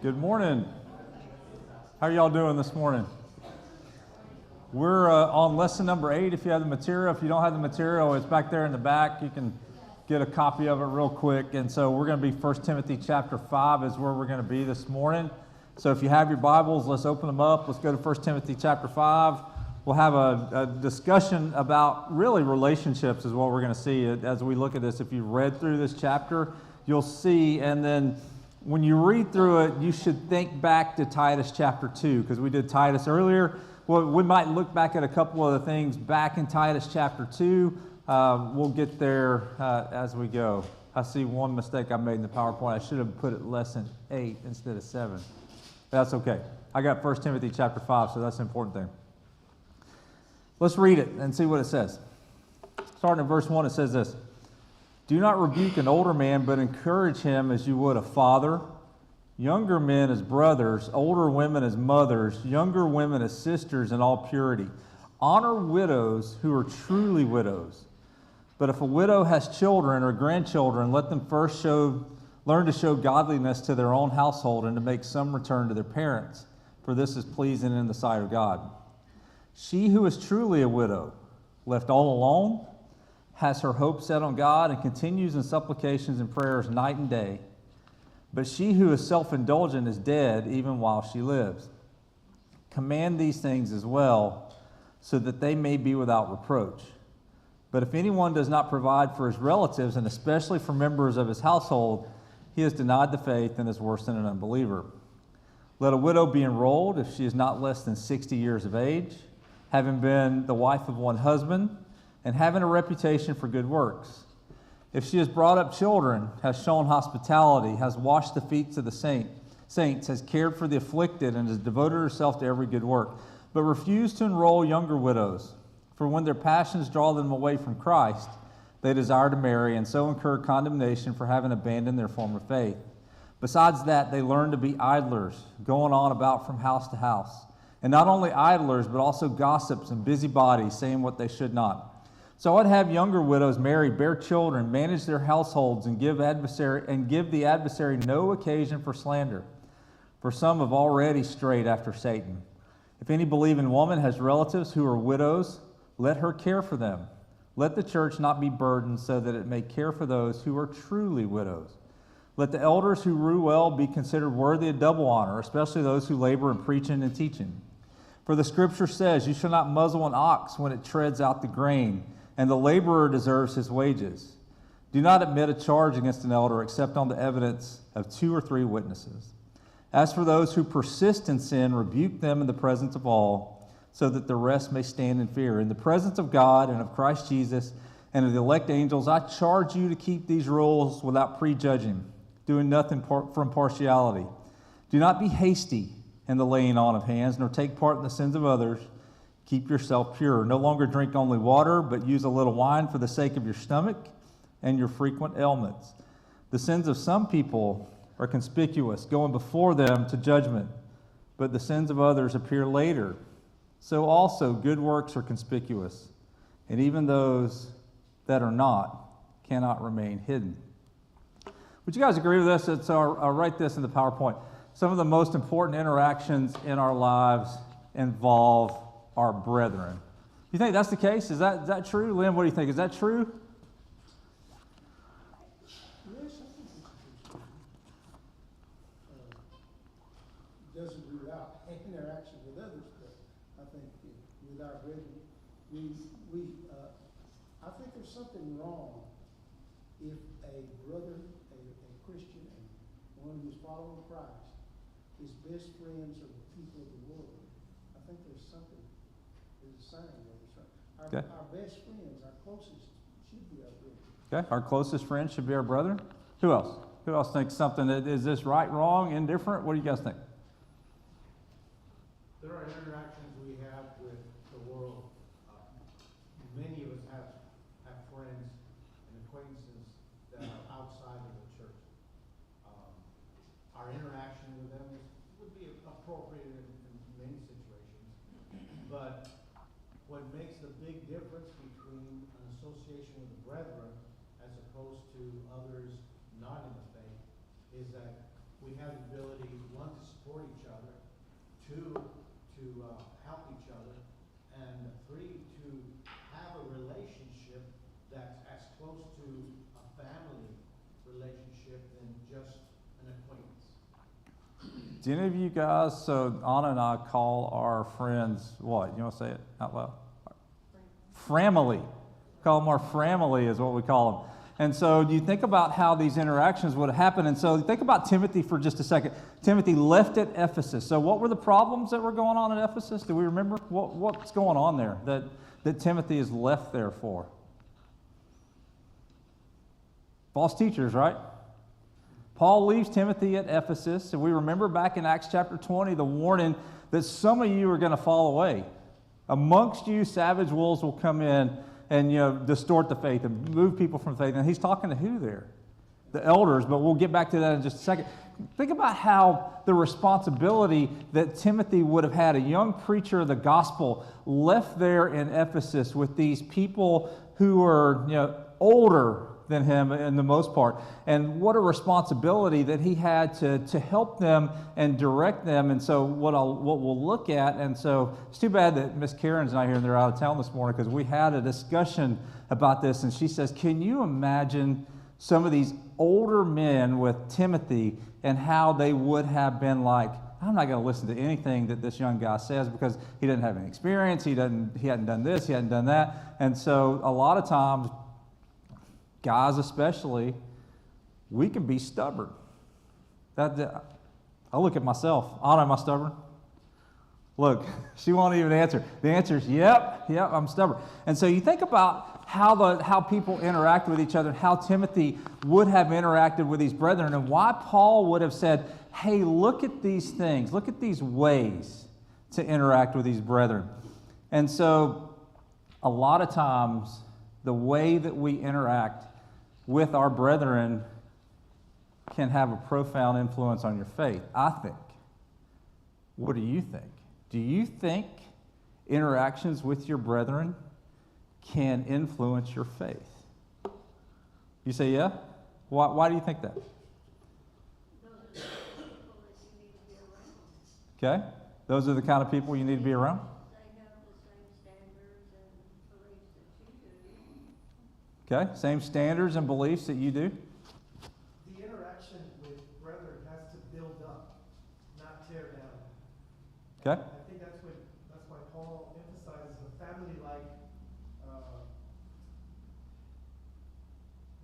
Good morning. How are y'all doing this morning? We're on lesson number 8. If you have the material, if you don't have the material, it's back there in the back. You can get a copy of it real quick. And so we're going to be 1 Timothy chapter 5 is where we're going to be this morning. So if you have your Bibles, let's open them up. Let's go to 1 Timothy chapter 5. We'll have a discussion about really relationships is what we're going to see as we look at this. If you've read through this chapter, you'll see, and then when you read through it, you should think back to Titus chapter 2, because we did Titus earlier. Well, we might look back at a couple of the things back in Titus chapter 2. We'll get there as we go. I see one mistake I made in the PowerPoint. I should have put it lesson 8 instead of 7. That's okay. I got 1 Timothy chapter 5, so that's an important thing. Let's read it and see what it says. Starting in verse 1, it says this: "Do not rebuke an older man, but encourage him as you would a father. Younger men as brothers, older women as mothers, younger women as sisters in all purity. Honor widows who are truly widows. But if a widow has children or grandchildren, let them first learn to show godliness to their own household and to make some return to their parents, for this is pleasing in the sight of God. She who is truly a widow, left all alone, has her hope set on God and continues in supplications and prayers night and day. But she who is self-indulgent is dead even while she lives. Command these things as well, so that they may be without reproach. But if anyone does not provide for his relatives, and especially for members of his household, he has denied the faith and is worse than an unbeliever. Let a widow be enrolled if she is not less than 60 years of age, having been the wife of one husband, and having a reputation for good works. If she has brought up children, has shown hospitality, has washed the feet of the saints, has cared for the afflicted, and has devoted herself to every good work. But refuse to enroll younger widows, for when their passions draw them away from Christ, they desire to marry, and so incur condemnation for having abandoned their former faith. Besides that, they learn to be idlers, going on about from house to house. And not only idlers, but also gossips and busybodies, saying what they should not. So I'd have younger widows marry, bear children, manage their households, and give the adversary no occasion for slander. For some have already strayed after Satan. If any believing woman has relatives who are widows, let her care for them. Let the church not be burdened, so that it may care for those who are truly widows. Let the elders who rule well be considered worthy of double honor, especially those who labor in preaching and teaching. For the scripture says, you shall not muzzle an ox when it treads out the grain, and the laborer deserves his wages. Do not admit a charge against an elder except on the evidence of 2 or 3 witnesses. As for those who persist in sin, rebuke them in the presence of all, so that the rest may stand in fear. In the presence of God and of Christ Jesus and of the elect angels, I charge you to keep these rules without prejudging, doing nothing from partiality. Do not be hasty in the laying on of hands, nor take part in the sins of others. Keep yourself pure. No longer drink only water, but use a little wine for the sake of your stomach and your frequent ailments. The sins of some people are conspicuous, going before them to judgment, but the sins of others appear later. So also good works are conspicuous, and even those that are not cannot remain hidden." Would you guys agree with this? I'll write this in the PowerPoint. Some of the most important interactions in our lives involve our brethren. You think that's the case? Is that true? Lynn, what do you think? Is that true? Doesn't rule out interaction with others, but I think with our brethren, I think there's something wrong if a brother, a Christian, and one who's following Christ, his best friends are the people of the world. I think there's a sign there. Our best friends, our closest, should be our brethren. Okay, our closest friend should be our brother. Who else? Who else thinks something? Is this right, wrong, indifferent? What do you guys think? There are interactions we have with the world. Many of us have friends and acquaintances that are outside of the church. Our interaction with them would be appropriate in many situations. But what makes the big difference between an association with the brethren as opposed to others not in the faith is that we have the ability, one, to support each other, two, to help each other, and three, to have a relationship that's as close to a family relationship than just an acquaintance. Do any of you guys, so Anna and I call our friends, what? You want to say it out loud? Framily. Call them our framily is what we call them. And so you think about how these interactions would happen. And so think about Timothy for just a second. Timothy left at Ephesus. So what were the problems that were going on at Ephesus? Do we remember? What's going on there that Timothy is left there for? False teachers, right? Paul leaves Timothy at Ephesus. And we remember back in Acts chapter 20, the warning that some of you are going to fall away. Amongst you, savage wolves will come in and distort the faith and move people from faith. And he's talking to who there? The elders, but we'll get back to that in just a second. Think about how the responsibility that Timothy would have had, a young preacher of the gospel, left there in Ephesus with these people who are older than him in the most part. And what a responsibility that he had to help them and direct them. And so what we'll look at, and so it's too bad that Miss Karen's not here and they're out of town this morning, because we had a discussion about this, and she says, can you imagine some of these older men with Timothy and how they would have been like, I'm not going to listen to anything that this young guy says because he doesn't have any experience, he hadn't done this, he hadn't done that. And so a lot of times, guys especially, we can be stubborn. I look at myself. Anna, am I stubborn? Look, she won't even answer. The answer is, yep, I'm stubborn. And so you think about how people interact with each other, how Timothy would have interacted with his brethren, and why Paul would have said, hey, look at these things, look at these ways to interact with these brethren. And so a lot of times, the way that we interact with our brethren can have a profound influence on your faith, I think. What do you think? Do you think interactions with your brethren can influence your faith? You say, yeah? Why do you think that? Okay. Those are the kind of people you need to be around? Okay, same standards and beliefs that you do. The interaction with brethren has to build up, not tear down. Okay. I think that's why Paul emphasizes a family-like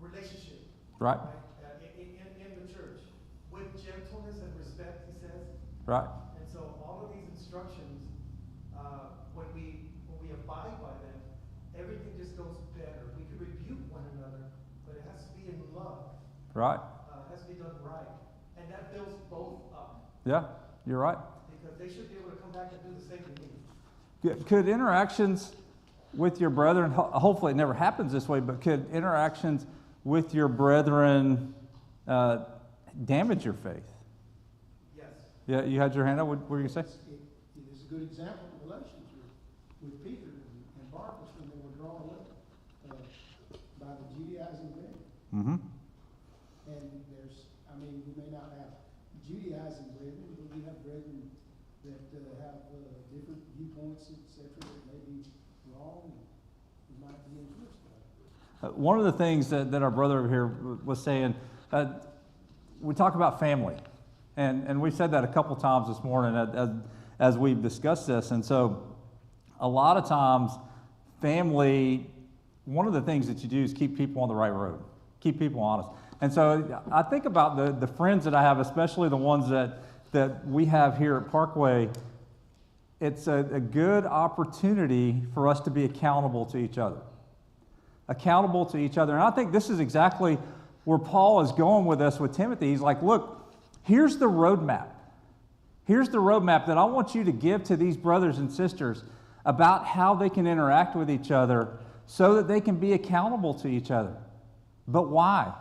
relationship. Right. In the church, with gentleness and respect, he says. Right. And so all of these instructions, when we abide by them, everything just goes better. We can rebuke one another, but it has to be in love. Right. It has to be done right. And that builds both up. Yeah, you're right. Because they should be able to come back and do the same to me. Could interactions with your brethren, hopefully it never happens this way, but could interactions with your brethren damage your faith? Yes. Yeah, you had your hand up. What were you going to say? It is a good example of relations with Peter and Barnabas when they were drawn away by the Judaizing men. Mm-hmm. And we may not have Judaizing brethren, but we have brethren that have different viewpoints, etc., that may be wrong, and we might be influenced by it. One of the things that our brother over here was saying, we talk about family, and we've said that a couple times this morning as we've discussed this, and so a lot of times family, one of the things that you do is keep people on the right road, keep people honest. And so I think about the friends that I have, especially the ones that we have here at Parkway. It's a good opportunity for us to be accountable to each other. Accountable to each other. And I think this is exactly where Paul is going with us with Timothy. He's like, look, here's the roadmap. Here's the roadmap that I want you to give to these brothers and sisters about how they can interact with each other so that they can be accountable to each other. But why?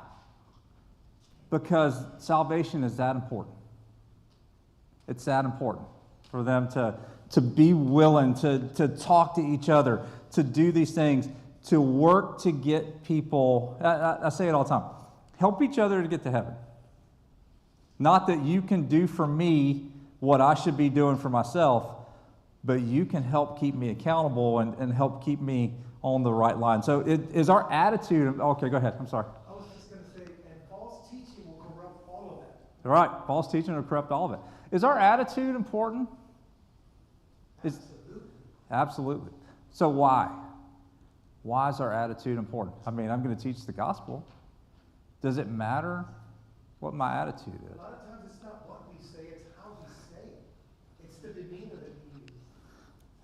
Because salvation is that important. It's that important for them to be willing to talk to each other, to do these things, to work to get people, I say it all the time, help each other to get to heaven. Not that you can do for me what I should be doing for myself, but you can help keep me accountable and help keep me on the right line. So it is our attitude. Okay, go ahead. I'm sorry. I was just going to say, and false teaching will corrupt all of that. All right, false teaching will corrupt all of it. Is our attitude important? Absolutely. So why? Why is our attitude important? I mean, I'm going to teach the gospel. Does it matter what my attitude is? A lot of times it's not what we say, it's how we say it. It's the demeanor that we use.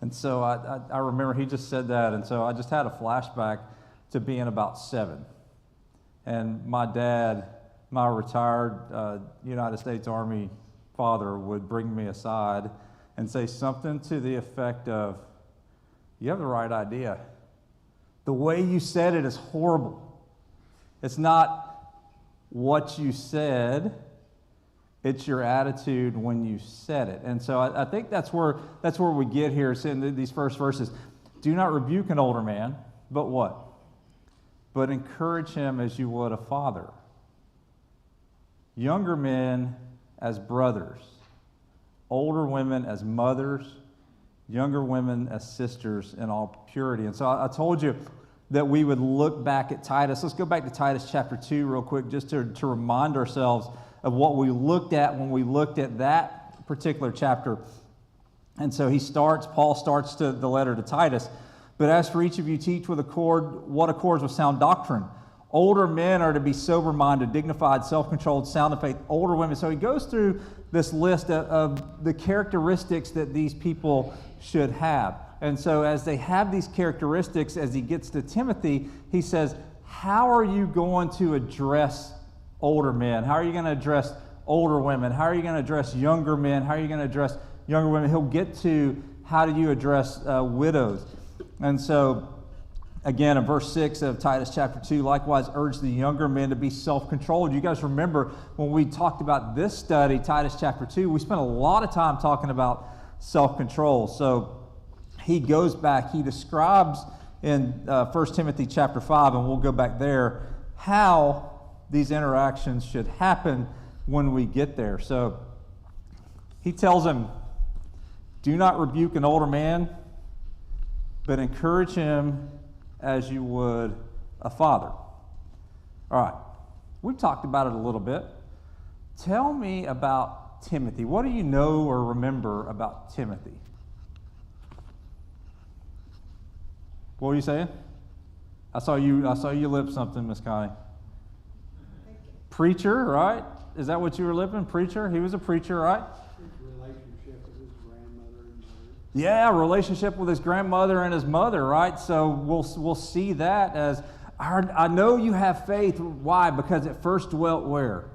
And so I remember he just said that, and so I just had a flashback to being about 7. And my dad, my retired United States Army father, would bring me aside and say something to the effect of, "You have the right idea. The way you said it is horrible. It's not what you said, it's your attitude when you said it." And so I think that's where we get here. It's in these first verses. Do not rebuke an older man, but what? But encourage him as you would a father. Younger men as brothers. Older women as mothers. Younger women as sisters in all purity. And so I told you that we would look back at Titus. Let's go back to Titus chapter 2 real quick, just to remind ourselves of what we looked at when we looked at that particular chapter. And so Paul starts the letter to Titus. But as for each of you, teach what accords with sound doctrine. Older men are to be sober-minded, dignified, self-controlled, sound of faith. Older women. So he goes through this list of the characteristics that these people should have. And so as they have these characteristics, as he gets to Timothy, he says, how are you going to address older men? How are you going to address older women? How are you going to address younger men? How are you going to address younger women? He'll get to how do you address widows. And so, again, in verse 6 of Titus chapter 2, likewise urge the younger men to be self-controlled. You guys remember when we talked about this study, Titus chapter 2, we spent a lot of time talking about self-control. So he goes back, he describes in 1 Timothy chapter 5, and we'll go back there, how these interactions should happen when we get there. So he tells him, do not rebuke an older man, but encourage him as you would a father. All right, we've talked about it a little bit. Tell me about Timothy. What do you know or remember about Timothy? What were you saying? I saw you lip something, Miss Connie. Preacher, right? Is that what you were lipping? Preacher? He was a preacher, right? Relationship with his grandmother and mother. Yeah, relationship with his grandmother and his mother, right? So we'll see that as, I know you have faith. Why? Because it first dwelt where?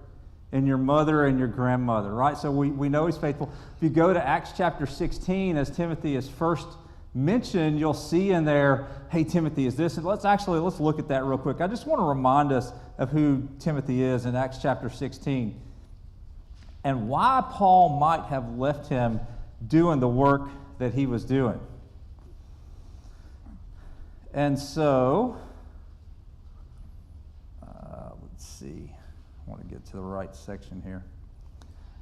In your mother and your grandmother, right? So we know he's faithful. If you go to Acts chapter 16, as Timothy is first mentioned, you'll see in there, hey, Timothy is this. And let's look at that real quick. I just want to remind us of who Timothy is in Acts chapter 16 and why Paul might have left him doing the work that he was doing. And so, let's see. I want to get to the right section here.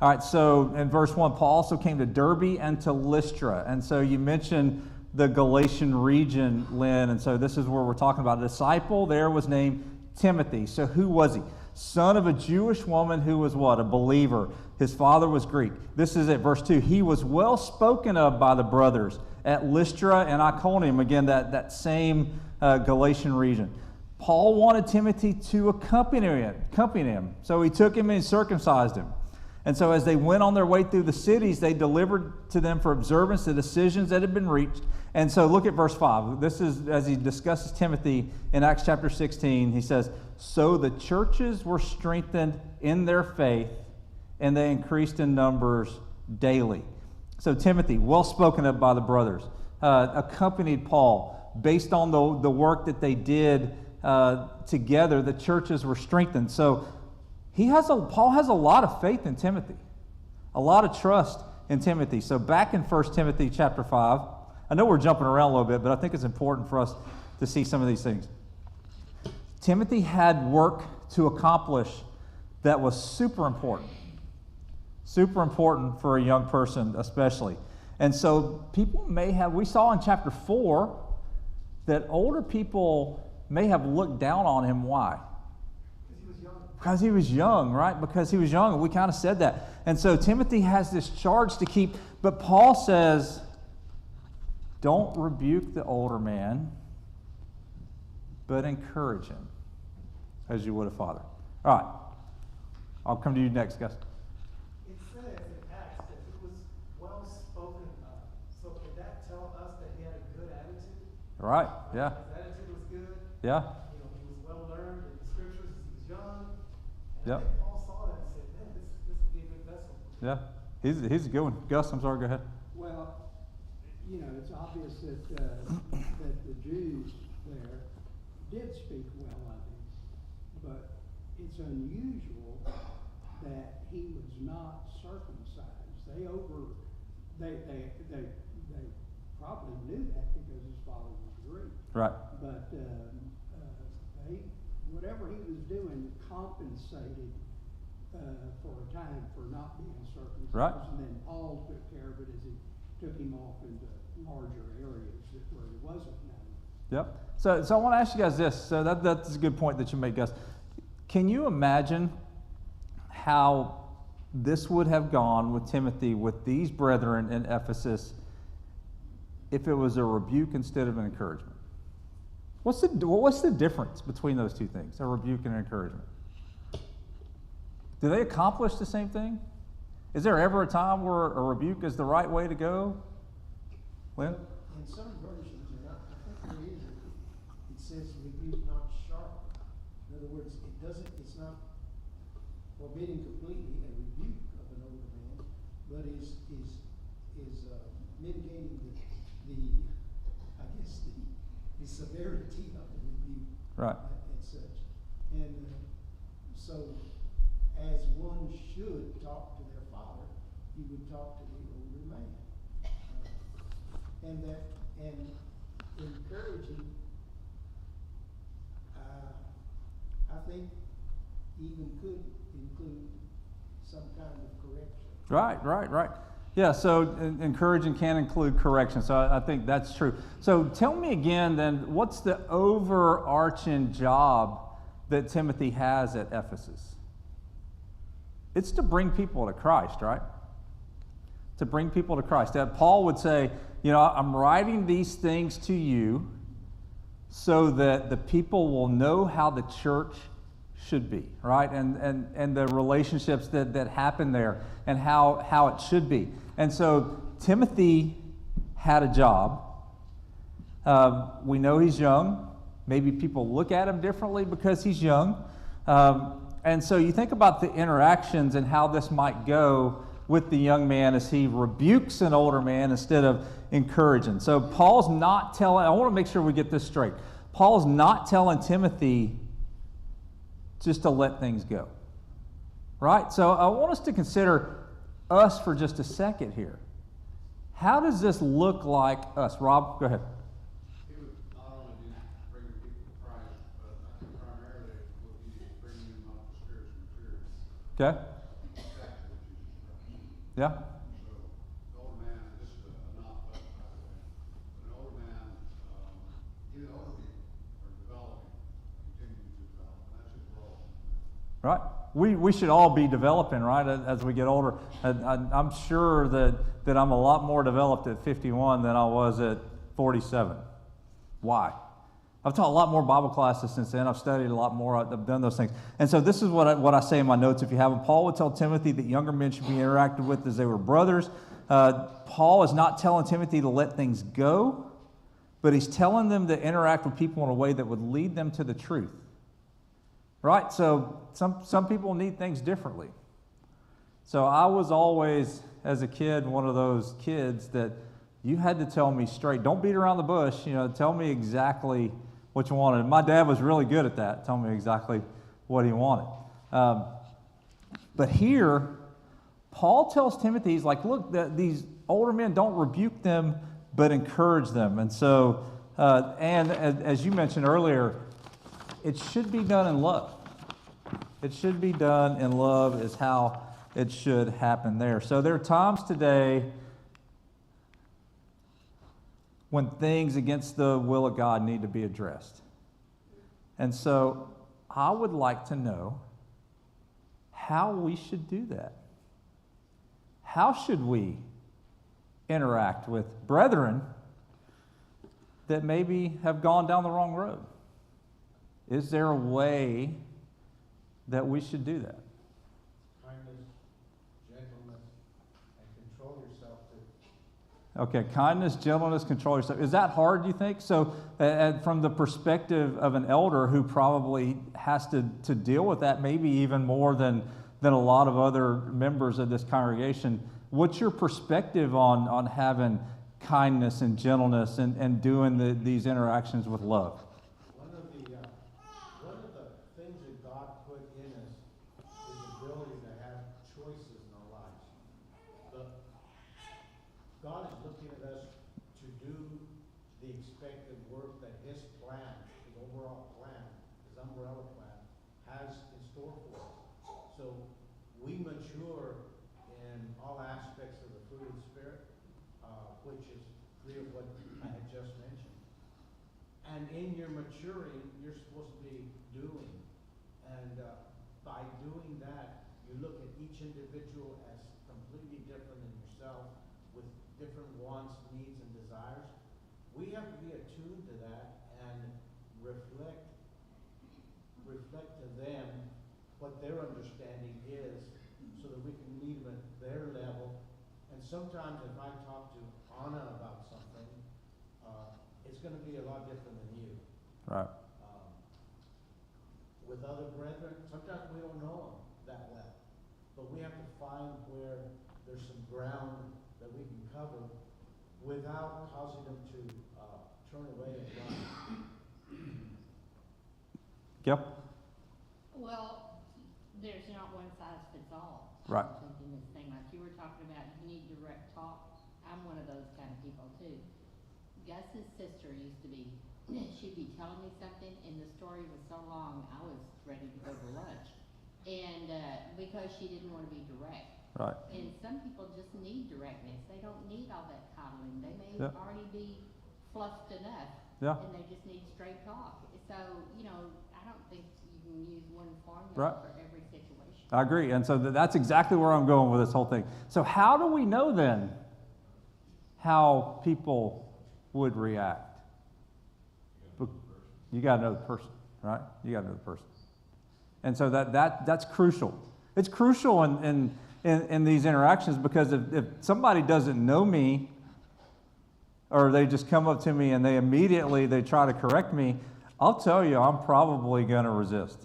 All right, so in verse 1, Paul also came to Derbe and to Lystra. And so you mentioned the Galatian region, Lynn, and so this is where we're talking about. A disciple there was named Timothy. So who was he? Son of a Jewish woman who was what? A believer. His father was Greek. This is it, verse 2. He was well spoken of by the brothers at Lystra and Iconium. Again, that same Galatian region. Paul wanted Timothy to accompany him. So he took him and circumcised him. And so as they went on their way through the cities, they delivered to them for observance the decisions that had been reached. And so look at verse 5. This is as he discusses Timothy in Acts chapter 16. He says, so the churches were strengthened in their faith, and they increased in numbers daily. So Timothy, well spoken of by the brothers, accompanied Paul. Based on the work that they did together, the churches were strengthened. So Paul has a lot of faith in Timothy, a lot of trust in Timothy. So back in 1 Timothy chapter 5, I know we're jumping around a little bit, but I think it's important for us to see some of these things. Timothy had work to accomplish that was super important. Super important for a young person, especially. And so people may have, we saw in chapter 4 that older people may have looked down on him. Why? Because he was young. Because he was young, right? Because he was young, and we kind of said that. And so Timothy has this charge to keep, but Paul says, don't rebuke the older man, but encourage him, as you would a father. All right, I'll come to you next, Gus. It says in Acts that he was well spoken of. So can that tell us that he had a good attitude? All right, yeah, His attitude was good. yeah, You know, he was well learned in the scriptures. He was young. And Yep. I think Paul saw that and said, man, this would be a good vessel. yeah. He's a good one. Gus, I'm sorry, go ahead. Well, you know, it's obvious that, that the Jews there did speak well of him, but it's unusual that he was not circumcised. They probably knew that because his father was Greek. Right, But whatever he was doing compensated for a time for not being circumcised. Right. And then Paul took care of it as he took him off into larger areas where he wasn't known. yep. So I want to ask you guys this. So that's a good point that you make, Gus. Can you imagine how this would have gone with Timothy, with these brethren in Ephesus, if it was a rebuke instead of an encouragement? What's the difference between those two things, a rebuke and an encouragement? Do they accomplish the same thing? Is there ever a time where a rebuke is the right way to go? Lynn? In some versions, and I think there is, it says rebuke not sharp. In other words, it's not forbidding completely a rebuke of an older man, but is mitigating the severity of the rebuke. Right. And such. And so, as one should talk to their father, you would talk to the older man. And encouraging, I think even could include some kind of correction. Right. Yeah, so encouraging can include correction. So I think that's true. So tell me again then, what's the overarching job that Timothy has at Ephesus? It's to bring people to Christ, right? To bring people to Christ. Paul would say, you know, I'm writing these things to you so that the people will know how the church should be, right? And the relationships that happen there and how it should be. And so Timothy had a job. We know he's young. Maybe people look at him differently because he's young. And so you think about the interactions and how this might go with the young man as he rebukes an older man instead of encouraging. So Paul's not telling, I want to make sure we get this straight. Paul's not telling Timothy just to let things go, right? So I want us to consider us for just a second here. How does this look like us? Rob, go ahead. He would not only be bringing people to Christ, but I think primarily would be bringing them up to spiritual maturity. Okay. Exactly what you just brought. Yeah. So, the older man, this is not but by the way, but an older man, even older people are developing, continuing to develop, and that's his role. Right. We should all be developing, right, as we get older. I'm sure that I'm a lot more developed at 51 than I was at 47. Why? I've taught a lot more Bible classes since then. I've studied a lot more. I've done those things. And so this is what I say in my notes if you have them. Paul would tell Timothy that younger men should be interacted with as they were brothers. Paul is not telling Timothy to let things go, but he's telling them to interact with people in a way that would lead them to the truth. Right? So some people need things differently. So I was always, as a kid, one of those kids that you had to tell me straight. Don't beat around the bush. You know, tell me exactly what you wanted. My dad was really good at that. Tell me exactly what he wanted. But here, Paul tells Timothy, he's like, look, these older men, don't rebuke them, but encourage them. And so, and as you mentioned earlier, it should be done in love. It should be done in love is how it should happen there. So there are times today when things against the will of God need to be addressed. And so I would like to know how we should do that. How should we interact with brethren that maybe have gone down the wrong road? Is there a way that we should do that? Kindness, gentleness, and control yourself too. Okay, kindness, gentleness, control yourself. Is that hard, you think? So, from the perspective of an elder who probably has to deal with that, maybe even more than a lot of other members of this congregation, what's your perspective on having kindness and gentleness and doing these interactions with love? One of the things that God put in us is the ability to have choices in our lives. God is looking at us to do the expected work that His plan, His overall plan, His umbrella plan, has in store for us. So we mature in all aspects of the fruit of the Spirit, which is three of what I had just mentioned. And in your maturing, you're supposed to be doing. And by doing that, you look at each individual as completely different than yourself, with different wants, needs, and desires. We have to be attuned to that and reflect to them what their understanding is, so that we can meet them at their level. And sometimes if I talk to Anna about something, it's going to be a lot different than you. Right. With other brethren, sometimes we don't know them that well, but we have to find where there's some ground that we can cover without causing them to turn away and run. Yep. Well, there's not one size fits all. Right. In this thing, like you were talking about, you need direct talk. I'm one of those kind of people too. Gus's sister used to be, she'd be telling me something, and the story was so long, I was ready to go to lunch. And because she didn't want to be direct. Right. And some people just need directness. They don't need all that coddling. They may Yeah. already be fluffed enough. Yeah. And they just need straight talk. So, I don't think you can use one formula Right. for every situation. I agree. And so that's exactly where I'm going with this whole thing. So how do we know then how people would react? You got to know the person, right? You got to know the person. And so that's crucial. It's crucial in these interactions, because if somebody doesn't know me, or they just come up to me and they immediately try to correct me, I'll tell you, I'm probably going to resist.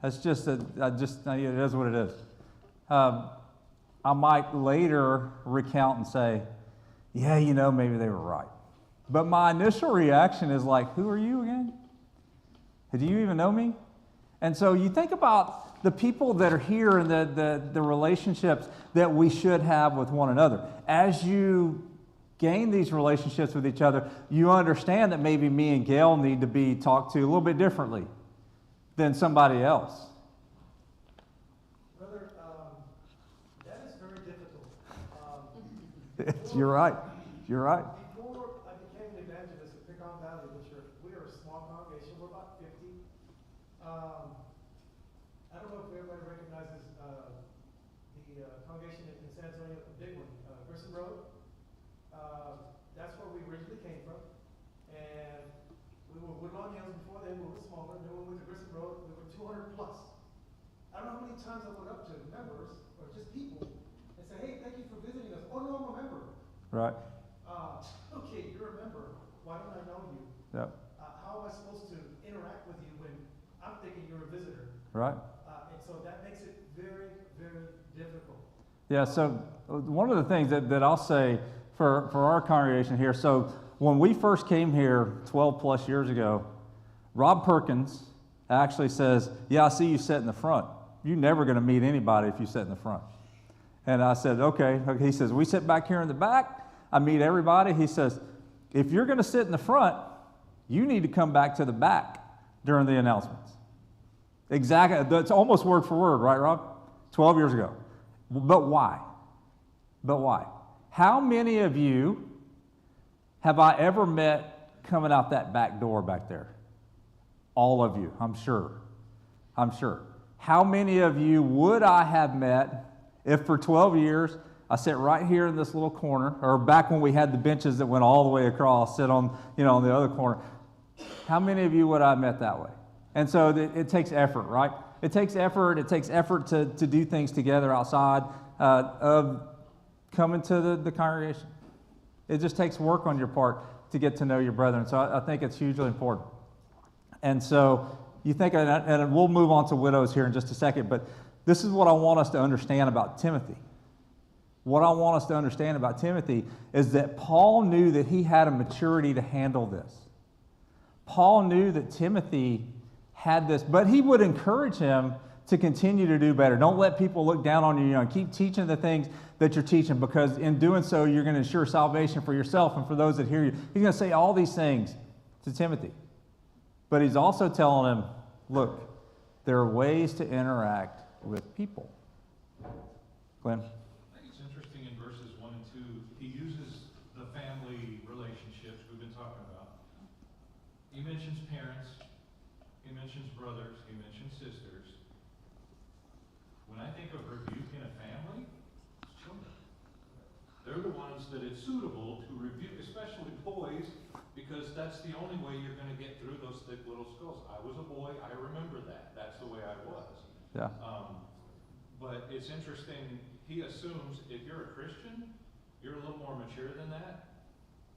That's just, it is what it is. I might later recount and say, yeah, maybe they were right. But my initial reaction is like, who are you again? Do you even know me? And so you think about the people that are here and the relationships that we should have with one another. As you gain these relationships with each other, you understand that maybe me and Gail need to be talked to a little bit differently than somebody else. Brother, that is very difficult. You're right. You're right. Before I became an evangelist at Pecan Valley, we are a small congregation, we're about 50. I don't know if everybody recognizes the congregation in San Antonio, a big one, Grissom Road. That's where we originally came from. And we were Woodlawn Hills before then, we were smaller. Then we went to Grissom Road, we were 200 plus. I don't know how many times I went up to members, or just people, and say, hey, thank you for visiting us. Oh, no, I'm a member. Right. Okay, you're a member. Why don't I know you? Yep. How am I supposed to interact with you when I'm thinking you're a visitor? Right. And so that makes it very, very difficult. Yeah, so one of the things that I'll say for our congregation here, so when we first came here 12 plus years ago, Rob Perkins actually says, yeah, I see you sit in the front. You're never going to meet anybody if you sit in the front. And I said, okay. He says, we sit back here in the back. I meet everybody. He says, if you're going to sit in the front, you need to come back to the back during the announcements. Exactly. That's almost word for word, right, Rob? 12 years ago. But why? But why? How many of you have I ever met coming out that back door back there? All of you, I'm sure. I'm sure. How many of you would I have met if for 12 years I sat right here in this little corner, or back when we had the benches that went all the way across, sit on, on the other corner? How many of you would I have met that way? And so it takes effort, right? It takes effort. It takes effort to do things together outside of coming to the congregation. It just takes work on your part to get to know your brethren. So I think it's hugely important. And so you think, and we'll move on to widows here in just a second, but this is what I want us to understand about Timothy. What I want us to understand about Timothy is that Paul knew that he had a maturity to handle this. Paul knew that Timothy had this, but he would encourage him to continue to do better. Don't let people look down on you. Keep teaching the things that you're teaching, because in doing so, you're going to ensure salvation for yourself and for those that hear you. He's going to say all these things to Timothy. But he's also telling him, look, there are ways to interact with people. Glenn? I think it's interesting in verses 1 and 2, he uses the family relationships we've been talking about. He mentions parents, he mentions brothers, he mentions sisters. When I think of rebuke in a family, it's children. They're the ones that it's suitable to rebuke, especially boys, because that's the only way you're going to get through those thick little skulls. I was a boy, I remember that. That's the way I was. Yeah. But it's interesting, he assumes if you're a Christian, you're a little more mature than that.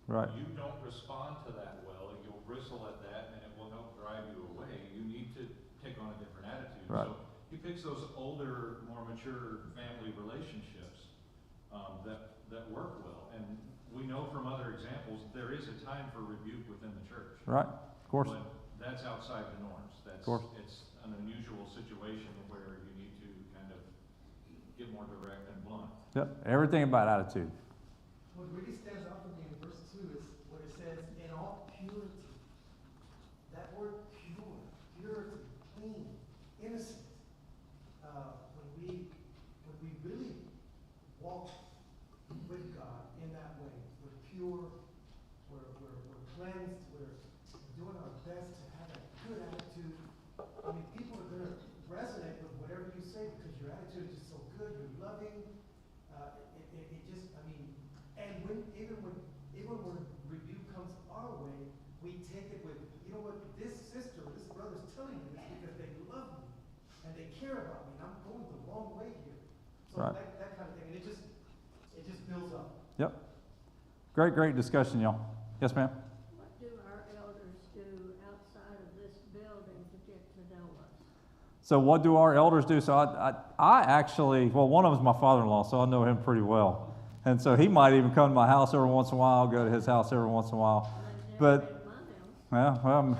Right. You don't respond to that well, and you'll bristle at that, and it will help drive you away. You need to take on a different attitude. Right. So he picks those older, more mature family relationships that work well. And we know from other examples, there is a time for rebuke within the church. Right. Of course. But that's outside the norms. Of course. It's an unusual situation where you need to kind of get more direct and blunt. Yep. Everything about attitude. What really stands out for me in verse 2 is what it says, in all purity. That word pure, purity, clean, innocent. When we really walk with God in that way, we're pure, we're cleansed, we're doing our best to have a good attitude. I mean, people are going to resonate with whatever you say because your attitude is just so good, you're loving. It just, I mean, and even when rebuke comes our way, we take it with, you know what, this sister, this brother's telling me this because they love me and they care about me, and I'm going the wrong way here. So Right. that kind of thing, and it just builds up. Yep. Great discussion, y'all. Yes, ma'am? What do our elders do outside of this building to get to know us? So what do our elders do? So I actually, well, one of them is my father-in-law, so I know him pretty well. And so he might even come to my house every once in a while. I'll go to his house every once in a while. Well, But, my house. well,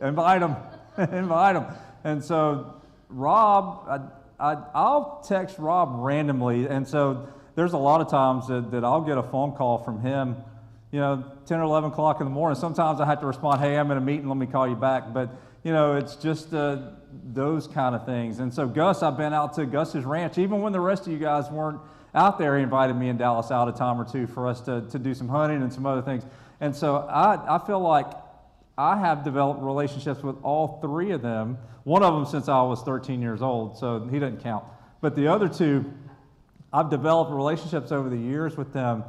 invite him. Invite him. And so Rob, I'll text Rob randomly. And so there's a lot of times that I'll get a phone call from him, 10 or 11 o'clock in the morning. Sometimes I have to respond, hey, I'm in a meeting, let me call you back. But, it's just those kind of things. And so Gus, I've been out to Gus's ranch. Even when the rest of you guys weren't out there, he invited me and Dallas out a time or two for us to do some hunting and some other things. And so I feel like I have developed relationships with all three of them. One of them since I was 13 years old, so he doesn't count. But the other two, I've developed relationships over the years with them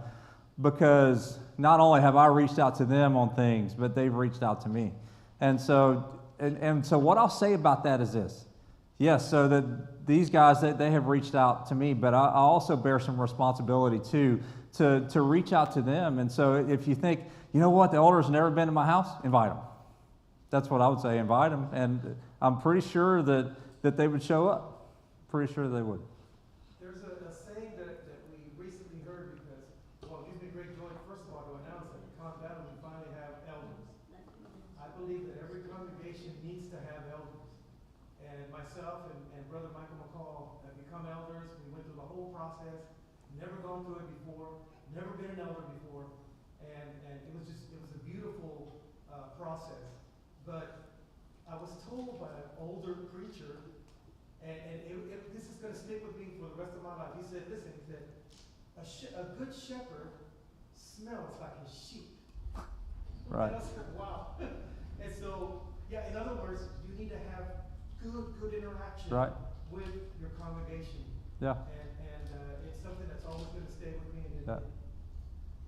because not only have I reached out to them on things, but they've reached out to me. And so what I'll say about that is this. Yes, so that these guys, they have reached out to me, but I also bear some responsibility too to reach out to them. And so if you think, you know what, the elders never been to my house, invite them. That's what I would say, invite them. And I'm pretty sure that they would show up. Pretty sure they would. There's a saying that we recently heard because, well, it gives me great joy, first of all, to announce that at Con Battle we finally have elders. I believe that every congregation needs to have elders. And myself and Brother Michael McCall have become elders. We went through the whole process, never gone through it before, never been an elder before. And it was a beautiful process. But I was told by an older preacher this is gonna stick with me for the rest of my life. He said, listen, he said, a good shepherd smells like his sheep. Right. And I said, wow. And so, yeah, in other words, you need to have good interaction Right. with your congregation. Yeah. And it's something that's always gonna stay with me. And Yeah.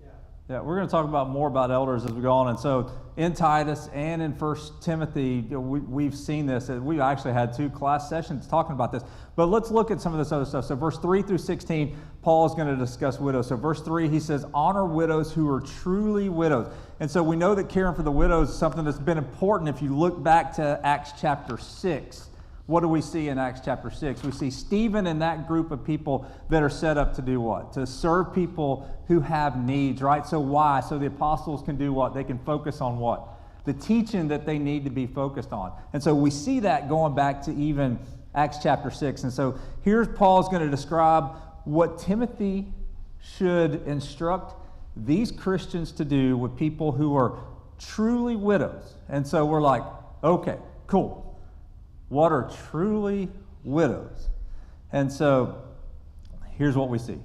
Yeah. Yeah, we're going to talk about more about elders as we go on. And so in Titus and in 1 Timothy, we've seen this. We've actually had 2 class sessions talking about this. But let's look at some of this other stuff. So verse 3 through 16, Paul is going to discuss widows. So verse 3, he says, honor widows who are truly widows. And so we know that caring for the widows is something that's been important. If you look back to Acts chapter 6, what do we see in Acts chapter 6? We see Stephen and that group of people that are set up to do what? To serve people who have needs, right? So why? So the apostles can do what? They can focus on what? The teaching that they need to be focused on. And so we see that going back to even Acts chapter 6. And so here's Paul's going to describe what Timothy should instruct these Christians to do with people who are truly widows. And so we're like, okay, cool. What are truly widows? And so here's what we see.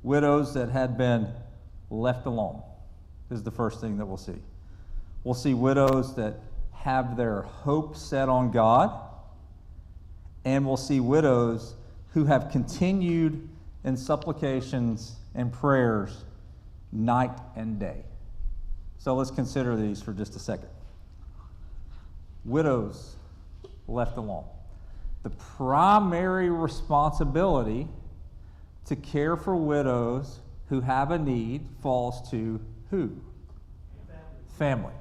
Widows that had been left alone is the first thing that we'll see. We'll see widows that have their hope set on God, and we'll see widows who have continued in supplications and prayers night and day. So let's consider these for just a second. Widows left alone. The primary responsibility to care for widows who have a need falls to who? Family.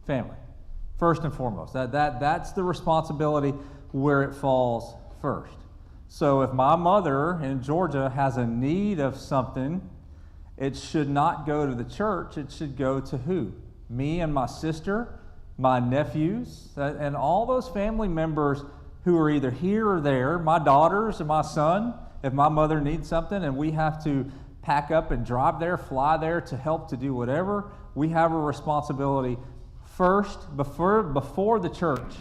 Family. First and foremost. That's the responsibility where it falls first. So if my mother in Georgia has a need of something, it should not go to the church. It should go to who? Me and my sister, my nephews, and all those family members who are either here or there, my daughters and my son. If my mother needs something and we have to pack up and drive there, fly there to help to do whatever, we have a responsibility first before the church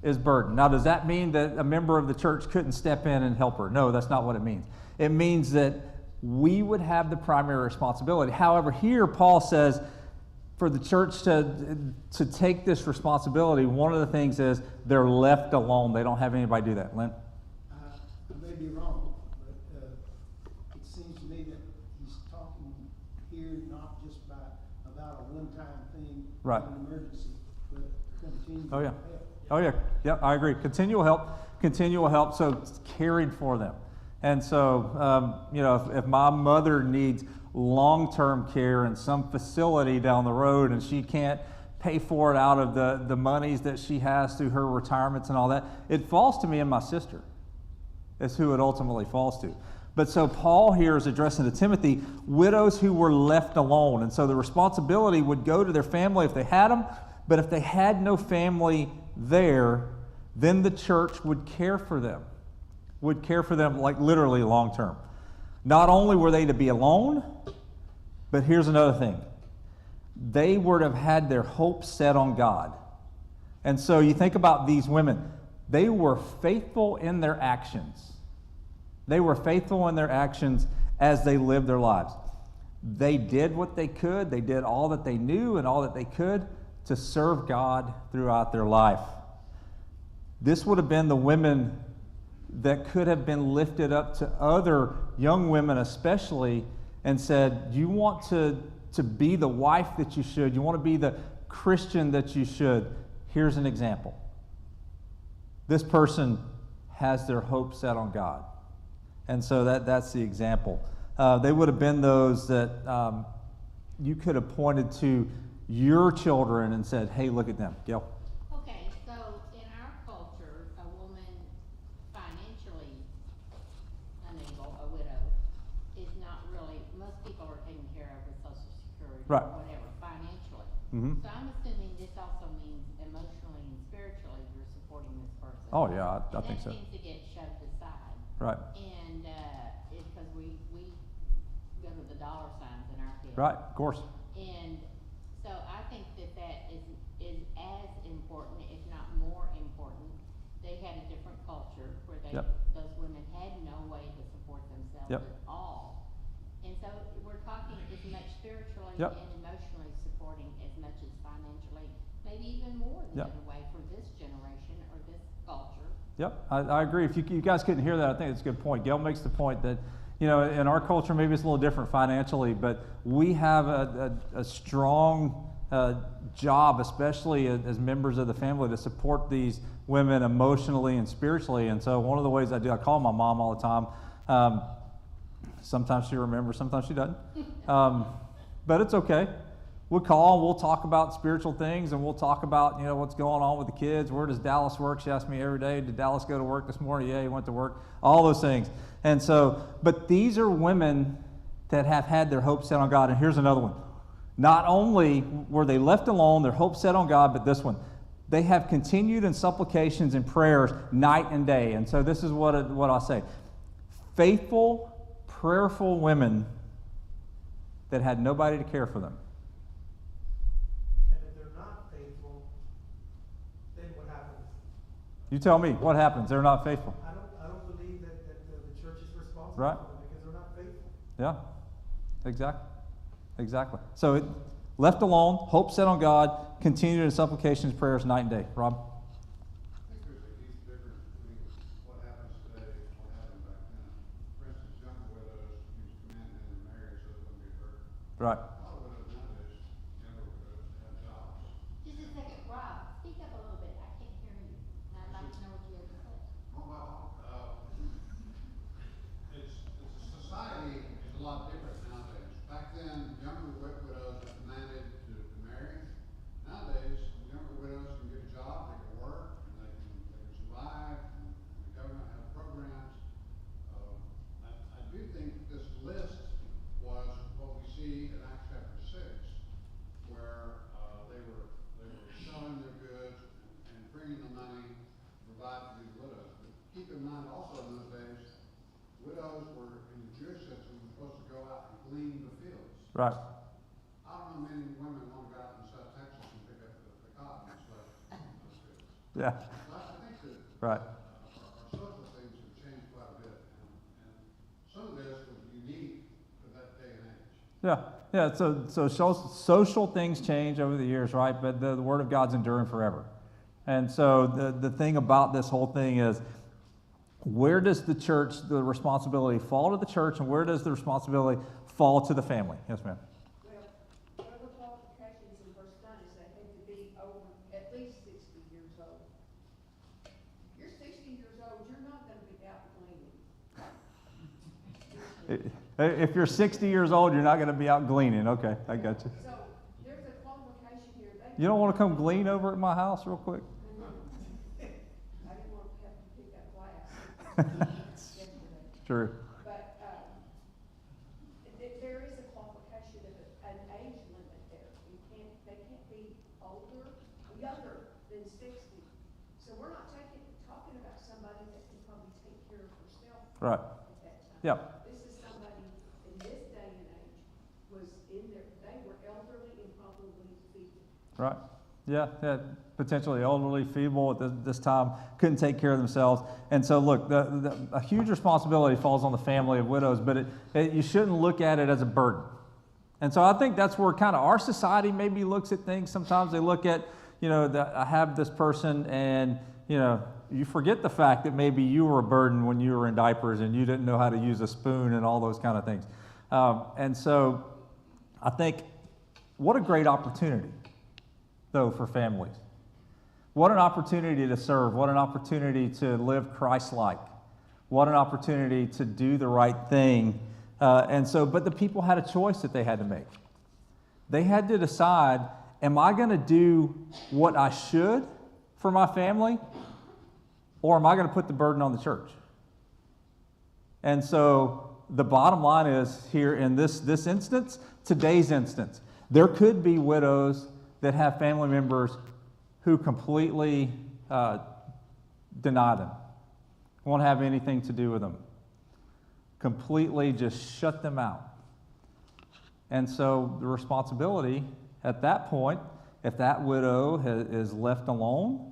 is burdened. Now, does that mean that a member of the church couldn't step in and help her? No, that's not what it means. It means that we would have the primary responsibility. However, here Paul says, for the church to take this responsibility, one of the things is they're left alone. They don't have anybody do that. Lynn? I may be wrong, but it seems to me that he's talking here not just about a one-time thing, Right. an emergency, but continuing Oh, yeah. help. Oh, yeah. Yep, I agree. Continual help, so it's carried for them. And so, if my mother needs long-term care in some facility down the road and she can't pay for it out of the monies that she has through her retirements and all that, it falls to me and my sister. Is who it ultimately falls to. But so Paul here is addressing to Timothy widows who were left alone. And so the responsibility would go to their family if they had them, but if they had no family there, then the church would care for them. Would care for them like literally long term. Not only were they to be alone, but here's another thing. They would have had their hope set on God. And so you think about these women. They were faithful in their actions. They were faithful in their actions as they lived their lives. They did what they could. They did all that they knew and all that they could to serve God throughout their life. This would have been the women that could have been lifted up to other young women especially and said, you want to be the wife that you should. You want to be the Christian that you should. Here's an example. This person has their hope set on God. And so that's the example. They would have been those that you could have pointed to your children and said, hey, look at them. Gail. Okay, so in our culture, a woman financially unable, a widow, is not really, most people are taken care of with Social Security Right. or whatever, financially. Mm-hmm. So I'm assuming this also means emotionally and spiritually you're supporting this person. Oh, yeah, I think so. And that seems to get shoved aside. Right. And it's because we go to the dollar signs in our head. Right, of course. And so I think that is as important, if not more important. They had a different culture. elder, Yep. all. And so we're talking as much spiritually Yep. and emotionally supporting as much as financially, maybe even more the Yep. other way for this generation or this culture. Yep, I agree. If you guys couldn't hear that, I think it's a good point. Gail makes the point that, you know, in our culture, maybe it's a little different financially, but we have a strong job, especially as members of the family, to support these women emotionally and spiritually. And so one of the ways I do, I call my mom all the time. Sometimes she remembers, sometimes she doesn't. But it's okay. We'll call, we'll talk about spiritual things, and we'll talk about, you know, what's going on with the kids. Where does Dallas work? She asks me every day, did Dallas go to work this morning? Yeah, he went to work. All those things. And so, but these are women that have had their hope set on God. And here's another one. Not only were they left alone, their hope set on God, but this one. They have continued in supplications and prayers night and day. And so this is what I say. Faithful, prayerful women that had nobody to care for them. And if they're not faithful, then what happens? You tell me, what happens? They're not faithful. I don't believe that the church is responsible Right. for them because they're not faithful. Yeah, exactly. So left alone, hope set on God, continued in supplications, prayers, night and day. Rob? I think there's a huge difference between what happens today and what happened back then. For instance, younger widows used to command them to marry so they wouldn't be hurt. Right. A lot of widows nowadays, younger widows, have jobs. Just a second, Rob, speak up a little bit, I can't hear you, and I'd like to know what you have to say. Oh, well, society is a lot different nowadays. Back then, younger widows were commanded to marry. Nowadays, younger widows can get a job, they can work, and they can survive, and the government has programs. I do think this list was what we see in Acts chapter 6, where they were selling their goods and bringing the money to provide for these widows. But keep in mind also in those days, widows were, in the Jewish system, were supposed to go out and glean the fields. Right. I don't know many women want to go out in South Texas and pick up the cotton that's left in those fields. Yeah. So I think that Right. our social things have changed quite a bit, and some of this was unique to that day and age. Yeah. So social things change over the years, right? But the Word of God's enduring forever. And so the thing about this whole thing is, where does the responsibility fall to the church, and where does the responsibility fall to the family? Yes, ma'am. Well, one of the qualifications in verse 9 is they had to be over at least 60 years old. If you're 60 years old, you're not gonna be out gleaning. If you're 60 years old, you're not going to be out gleaning. Okay, I got you. So, there's a qualification here. You don't want to come glean over at my house real quick? I didn't want to have to pick up glass yesterday. True. But, there is a qualification of an age limit there. They can't be older, younger than 60. So we're not talking about somebody that can probably take care of herself Right. at that time. Yeah. This is somebody in this day and age was in there, they were elderly and probably feeble. Right. Yeah. Potentially elderly, feeble at this time, couldn't take care of themselves. And so, look, a huge responsibility falls on the family of widows, but you shouldn't look at it as a burden. And so I think that's where kind of our society maybe looks at things. Sometimes they look at, you know, I have this person, and, you know, you forget the fact that maybe you were a burden when you were in diapers and you didn't know how to use a spoon and all those kind of things. And so I think what a great opportunity, though, for families. What an opportunity to serve. What an opportunity to live Christ-like. What an opportunity to do the right thing. But the people had a choice that they had to make. They had to decide, am I going to do what I should for my family, or am I going to put the burden on the church? And so the bottom line is here in this instance, today's instance, there could be widows that have family members who completely deny them, won't have anything to do with them, completely just shut them out. And so the responsibility at that point, if that widow is left alone,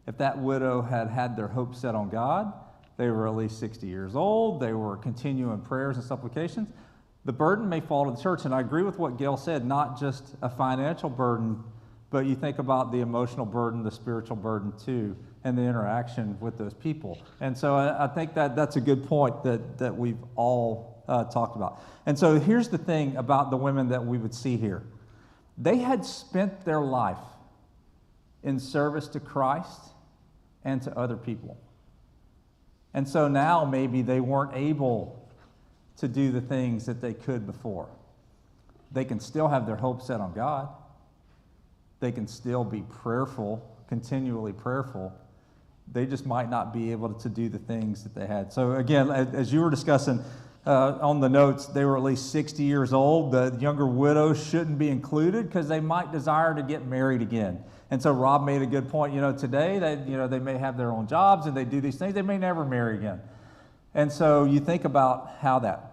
if that widow had their hope set on God, They were at least 60 years old. They were continuing prayers and supplications. The burden may fall to the church, and I agree with what Gail said, not just a financial burden, but you think about the emotional burden, the spiritual burden too, and the interaction with those people. And so I think that's a good point that we've all talked about. And so here's the thing about the women that we would see here. They had spent their life in service to Christ and to other people. And so now maybe they weren't able to do the things that they could before. They can still have their hope set on God. They can still be prayerful, continually prayerful. They just might not be able to do the things that they had. So again, as you were discussing on the notes, they were at least 60 years old. The younger widows shouldn't be included because they might desire to get married again. And so Rob made a good point. Today they may have their own jobs and they do these things. They may never marry again. And so you think about how that.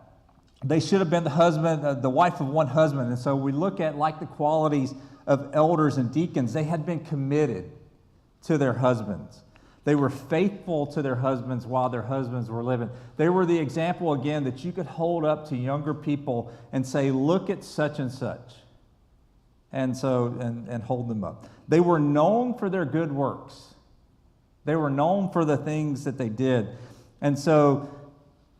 They should have been the wife of one husband. And so we look at like the qualities of elders and deacons. They had been committed to their husbands. They were faithful to their husbands while their husbands were living. They were the example, again, that you could hold up to younger people and say, look at such and such. And hold them up. They were known for their good works. They were known for the things that they did. And so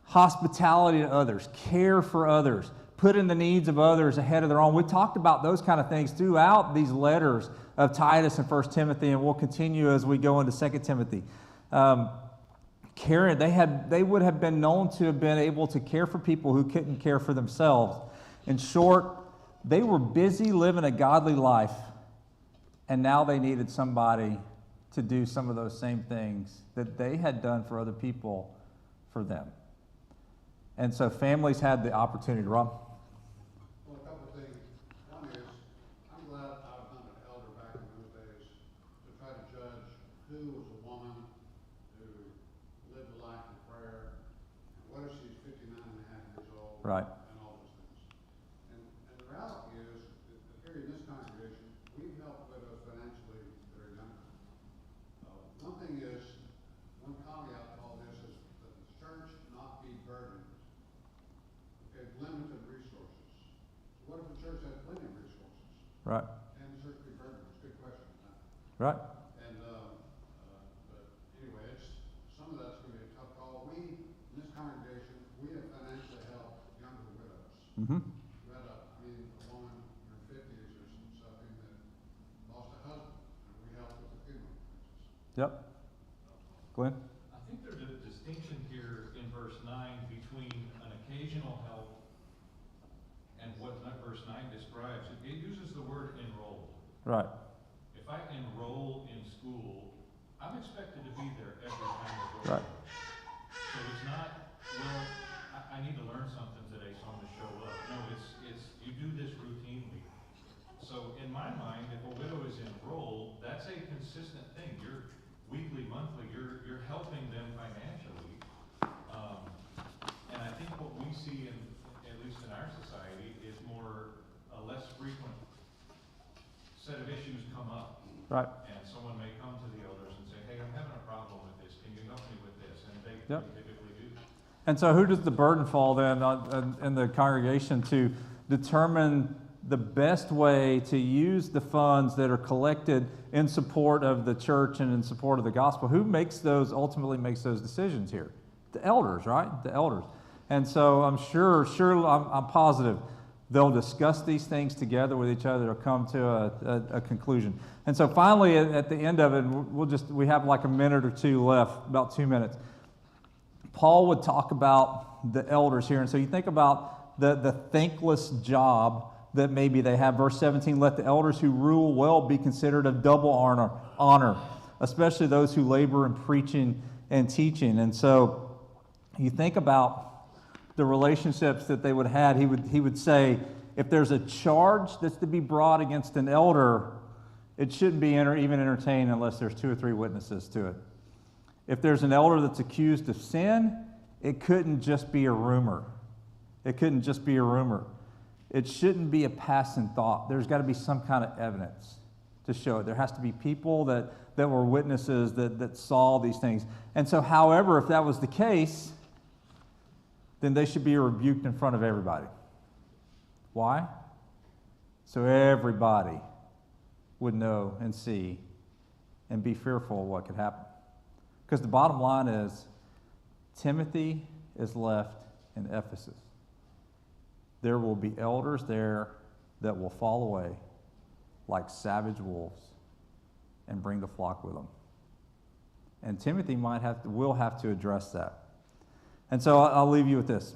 hospitality to others, care for others, putting the needs of others ahead of their own. We talked about those kind of things throughout these letters of Titus and 1 Timothy, and we'll continue as we go into 2 Timothy. Caring, they would have been known to have been able to care for people who couldn't care for themselves. In short, they were busy living a godly life, and now they needed somebody to do some of those same things that they had done for other people for them. And so families had the opportunity. Rob? Well, a couple of things. One is, I'm glad I was not an elder back in those days to try to judge who was a woman who lived a life of prayer, and what if she's 59 and a half years old? Right. And all those things. And the reality is, that here in this congregation, we help widows financially that are younger. One thing is, one caveat to all this is that the church not be burdened. Okay, limited resources. So what if the church had plenty of resources? Right. Can the church be burdened? It's a good question. Right. And, but anyway, some of that's going to be a tough call. We, in this congregation, we have financially helped younger widows. Mm-hmm. We had a woman in her 50s or something that lost a husband, and we helped with the funeral expenses. Yep. Glenn? I think there's a distinction here in verse 9 between an occasional help and what verse 9 describes. It uses the word enrolled. Right. If I enroll in school, I'm expected to be there every time I go. Right. So it's not, well, I need to learn something today, so I'm going to show up. No, it's you do this routinely. So in my mind, if a widow is enrolled, that's a consistent thing. You're weekly, monthly, you're helping them financially. And I think what we see at least in our society, is a less frequent set of issues come up. Right. And someone may come to the elders and say, hey, I'm having a problem with this. Can you help me with this? And they Yep. typically do. And so who does the burden fall then in the congregation to determine the best way to use the funds that are collected in support of the church and in support of the gospel? Who ultimately makes those decisions here? The elders, right? The elders. And so I'm I'm positive they'll discuss these things together with each other. They'll come to a conclusion. And so finally, at the end of it, we have like a minute or two left, about 2 minutes. Paul would talk about the elders here. And so you think about the thankless job that maybe they have. Verse 17, let the elders who rule well be considered of double honor, especially those who labor in preaching and teaching. And so you think about the relationships that they would have had. He would say, if there's a charge that's to be brought against an elder, it shouldn't be even entertained unless there's 2 or 3 witnesses to it. If there's an elder that's accused of sin, it couldn't just be a rumor. It couldn't just be a rumor. It shouldn't be a passing thought. There's got to be some kind of evidence. to show it. There has to be people that were witnesses that saw these things. And so, however, if that was the case, then they should be rebuked in front of everybody. Why? So everybody would know and see and be fearful of what could happen. Because the bottom line is, Timothy is left in Ephesus. There will be elders there that will fall away like savage wolves and bring the flock with them. And Timothy will have to address that. And so I'll leave you with this.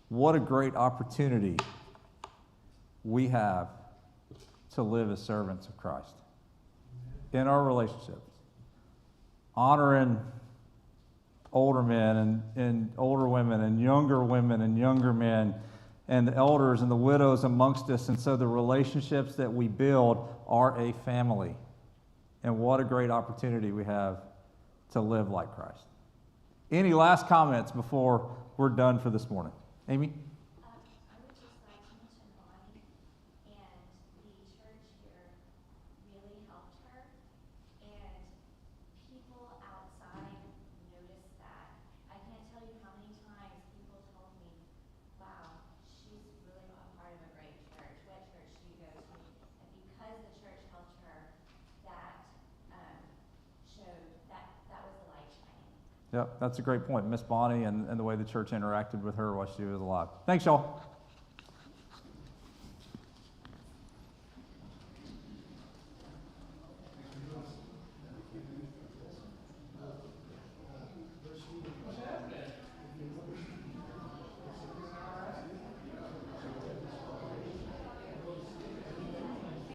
What a great opportunity we have to live as servants of Christ in our relationships, honoring older men and older women and younger men and the elders and the widows amongst us. And so the relationships that we build are a family. And what a great opportunity we have to live like Christ. Any last comments before we're done for this morning? Amy? I would just like to mention Bonnie, and the church here really helped her, and people outside noticed that. I can't tell you how many times people told me, wow, she's really a part of a great church. What church do you go to? And because the church helped her, that showed that was the light shining. Yep, that's a great point. Miss Bonnie and the way the church interacted with her while she was alive. Thanks, y'all.